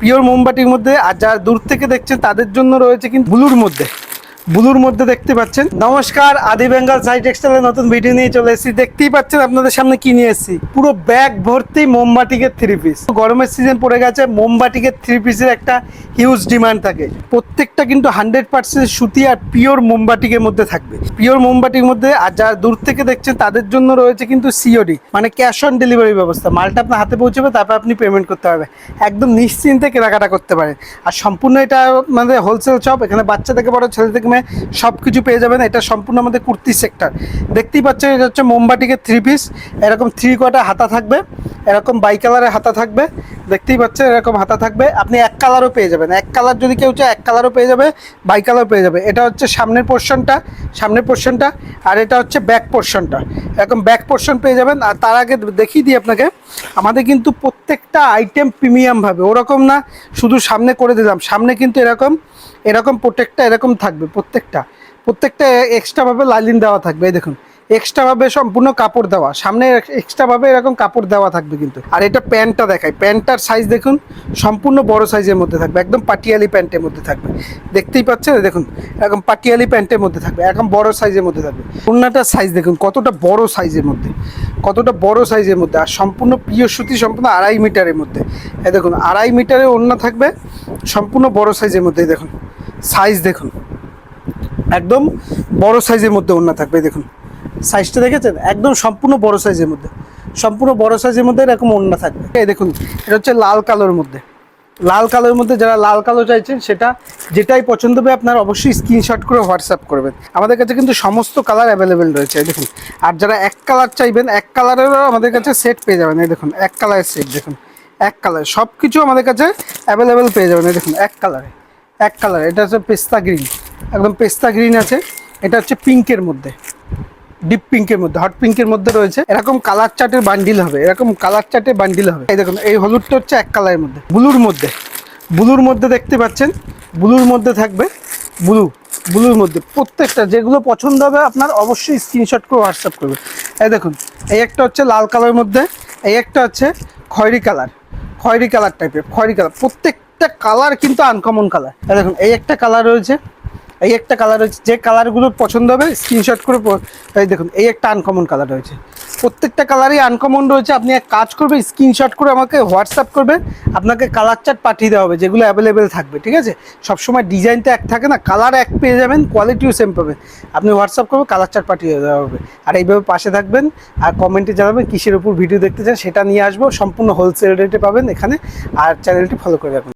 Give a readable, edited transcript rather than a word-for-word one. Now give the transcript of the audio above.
Pure মোমবাতির মধ্যে। আর যারা দূর থেকে দেখছেন তাদের জন্য রয়েছে কিন্তু ব্লুর মধ্যে দেখতে পাচ্ছেন। নমস্কার, আদি বেঙ্গল সাই টেক্সটাইলের নতুন ভিডিও নিয়ে চলে এসেছি। দেখতেই পাচ্ছেন আপনাদের সামনে কি নিয়ে এসেছি, পুরো ব্যাগ ভর্তি মোমবাতিকের থ্রি পিস। গরমের সিজন পড়ে গেছে, মোমবাতিকের থ্রি পিসের একটা হিউজ ডিমান্ড থাকে। প্রত্যেকটা কিন্তু 100% সুতি আর পিওর মোমবাতিকের মধ্যে থাকবে, পিওর মোমবাতির মধ্যে। আর যারা দূর থেকে দেখছেন তাদের জন্য রয়েছে কিন্তু সিওডি, মানে ক্যাশ অন ডেলিভারি ব্যবস্থা। মালটা আপনার হাতে পৌঁছবে, তারপর আপনি পেমেন্ট করতে পারবেন, একদম নিশ্চিন্তে কেনাকাটা করতে পারেন। আর সম্পূর্ণ এটা আমাদের হোলসেল শপ, এখানে বাচ্চা থেকে বড়, ছেলে থেকে মেয়ে সব কিছু পেয়ে যাবেন। এটা সম্পূর্ণ আমাদের কুর্তি সেক্টর। দেখতেই পাচ্ছেন এটা হচ্ছে মোমবাতিকের থ্রি পিস। এরকম 3/4 হাতা থাকবে, এরকম বাই কালারের হাতা থাকবে। দেখতেই পাচ্ছেন এরকম হাতা থাকবে। আপনি এক কালারও পেয়ে যাবেন, এক কালার যদি কেউ চায় এক কালারও পেয়ে যাবে, বাই কালার পেয়ে যাবে। এটা হচ্ছে সামনের পোর্শনটা, আর এটা হচ্ছে ব্যাক পোর্শনটা। এরকম ব্যাক পোর্শন পেয়ে যাবেন। আর তার আগে দেখিয়ে দিই আপনাকে, আমাদের কিন্তু প্রত্যেকটা আইটেম প্রিমিয়ামভাবে, ওরকম না শুধু সামনে করে দিলাম, সামনে কিন্তু এরকম প্রত্যেকটা এরকম থাকবে। প্রত্যেকটা এক্সট্রাভাবে লাইলিন দেওয়া থাকবে। এই দেখুন, এক্সট্রাভাবে সম্পূর্ণ কাপড় দেওয়া, সামনে এক্সট্রাভাবে এরকম কাপড় দেওয়া থাকবে কিন্তু। আর এটা প্যান্টটা দেখায়, প্যান্টটার সাইজ দেখুন, সম্পূর্ণ বড় সাইজের মধ্যে থাকবে, একদম পাটিয়ালি প্যান্টের মধ্যে থাকবে। দেখতেই পাচ্ছেন, দেখুন এরকম পাটিয়ালি প্যান্টের মধ্যে থাকবে, একদম বড় সাইজের মধ্যে থাকবে। ওড়নাটার সাইজ দেখুন কতটা বড় সাইজের মধ্যে, আর সম্পূর্ণ পিওর সুতি, সম্পূর্ণ 2.5 মিটারের মধ্যে। এই দেখুন 2.5 মিটারের ওড়না থাকবে, সম্পূর্ণ বড় সাইজের মধ্যে। দেখুন সাইজ দেখুন, একদম বড় সাইজের মধ্যে ওড়না থাকবে। দেখুন সাইজটা দেখেছেন, একদম সম্পূর্ণ বড় সাইজের মধ্যে এরকম ওড়না থাকবে। এই দেখুন এটা হচ্ছে লাল কালোর মধ্যে, যারা লাল কালো চাইছেন সেটা যেটাই পছন্দ হবে আপনার অবশ্যই স্ক্রিনশট করে হোয়াটসঅ্যাপ করবেন। আমাদের কাছে কিন্তু সমস্ত কালার অ্যাভেলেবেল রয়েছে। এই দেখুন, আর যারা এক কালার চাইবেন, এক কালারেরও আমাদের কাছে সেট পেয়ে যাবেন। এই দেখুন এক কালারের সেট, দেখুন এক কালার সব কিছু আমাদের কাছে অ্যাভেলেবেল পেয়ে যাবেন। এই দেখুন এক কালারে, এটা হচ্ছে পেস্তা গ্রিন, একদম পেস্তা গ্রিন আছে। এটা হচ্ছে পিঙ্কের মধ্যে, ডিপ পিঙ্কের মধ্যে, হট পিঙ্কের মধ্যে রয়েছে। এরকম কালার চার্টের বান্ডিল হবে, এই দেখুন এই হলুদটা হচ্ছে এক কালারের মধ্যে। ব্লুর মধ্যে দেখতে পাচ্ছেন, ব্লুর মধ্যে থাকবে, ব্লুর মধ্যে প্রত্যেকটা যেগুলো পছন্দ হবে আপনার অবশ্যই স্ক্রিনশট করে হোয়াটসঅ্যাপ করবে। এই দেখুন এই একটা হচ্ছে লাল কালারের মধ্যে, এই একটা হচ্ছে খয়েরি কালার টাইপের, প্রত্যেকটা কালার কিন্তু আনকমন কালার। এই দেখুন এই একটা কালার রয়েছে, যে কালারগুলো পছন্দ হবে স্ক্রিনশট করে। এই দেখুন এই একটা আনকমন কালার রয়েছে, প্রত্যেকটা কালারই আনকমন রয়েছে। আপনি এক কাজ করবেন, স্ক্রিনশট করে আমাকে হোয়াটসঅ্যাপ করবে, আপনাকে কালার চার্ট পাঠিয়ে দেওয়া হবে যেগুলো অ্যাভেলেবেল থাকবে। ঠিক আছে, সবসময় ডিজাইন তো এক থাকে না, কালার এক পেয়ে যাবেন, কোয়ালিটিও সেম পাবেন। আপনি হোয়াটসঅ্যাপ করবেন, কালার চার্ট পাঠিয়ে দেওয়া হবে। আর এইভাবে পাশে থাকবেন, আর কমেন্টে জানাবেন কিসের উপর ভিডিও দেখতে চান, সেটা নিয়ে আসবো। সম্পূর্ণ হোলসেল রেটে পাবেন এখানে। আর চ্যানেলটি ফলো করে রাখবেন।